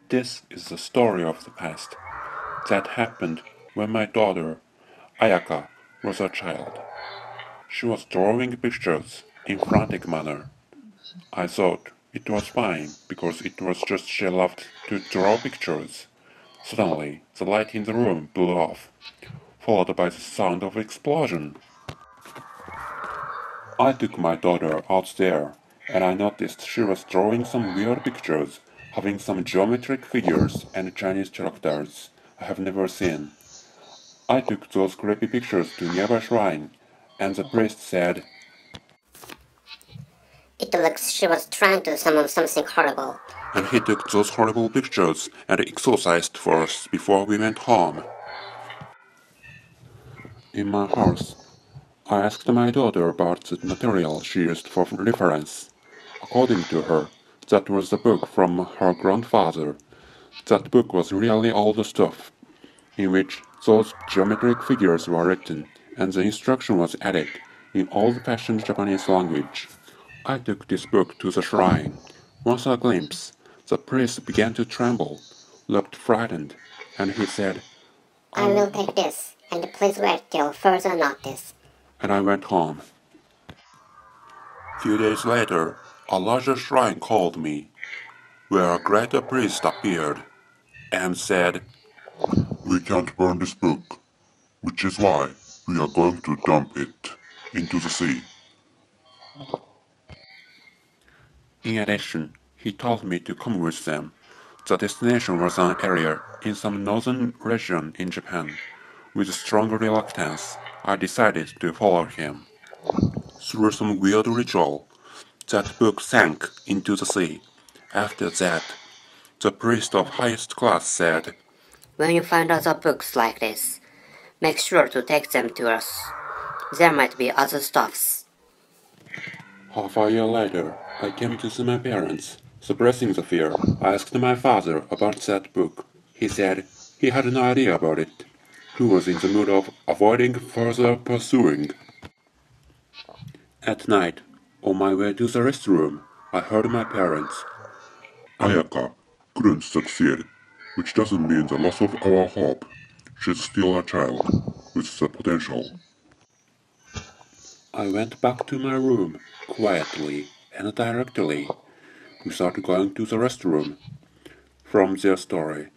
This is the story of the past that happened when my daughter, Ayaka, was a child. She was drawing pictures in frantic manner. I thought it was fine because it was just she loved to draw pictures. Suddenly, the light in the room blew off, followed by the sound of explosion. I took my daughter out there, and I noticed she was drawing some weird pictures, having some geometric figures and Chinese characters I have never seen. I took those creepy pictures to nearby shrine, and the priest said, "It looks she was trying to summon something horrible." and he took those horrible pictures and exorcised for us before we went home. In my house, I asked my daughter about the material she used for reference. According to her, that was the book from her grandfather. That book was really old stuff, in which those geometric figures were written, and the instruction was added in old-fashioned Japanese language. I took this book to the shrine. Once a glimpse, the priest began to tremble, looked frightened, and he said, "I will take this, and please wait till further notice." and I went home. Few days later, a larger shrine called me, where a greater priest appeared, and said, We can't burn this book, which is why we are going to dump it into the sea. In addition, he told me to come with them. The destination was an area in some northern region in Japan. With strong reluctance, I decided to follow him. Through some weird ritual, that book sank into the sea. After that, the priest of highest class said, "When you find other books like this, make sure to take them to us. There might be other stuffs." Half a year later, I came to see my parents. Suppressing the fear, I asked my father about that book. He said he had no idea about it. He was in the mood of avoiding further pursuing. At night, on my way to the restroom, I heard my parents. Ayaka couldn't succeed, which doesn't mean the loss of our hope. She's still a child with the potential. I went back to my room, quietly and directly, without going to the restroom. From their story,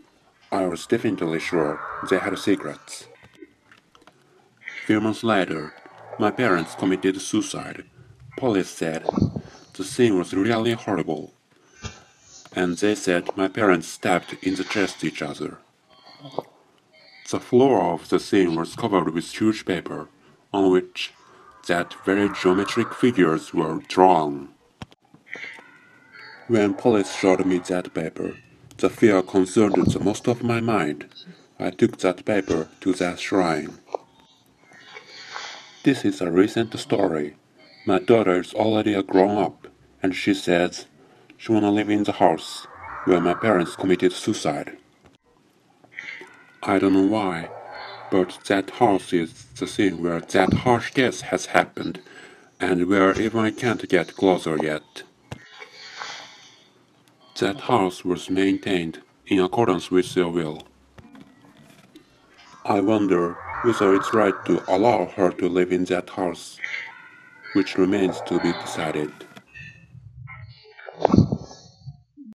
I was definitely sure they had secrets. Few months later, my parents committed suicide. Police said the scene was really horrible, and they said my parents stabbed in the chest each other. The floor of the scene was covered with huge paper, on which that very geometric figures were drawn. When police showed me that paper, the fear consumed the most of my mind. I took that paper to that shrine. This is a recent story. My daughter is already a grown-up, and she says she wanna live in the house where my parents committed suicide. I don't know why, but that house is the scene where that harsh death has happened, and where even I can't get closer yet. That house was maintained in accordance with their will. I wonder whether it's right to allow her to live in that house, which remains to be decided.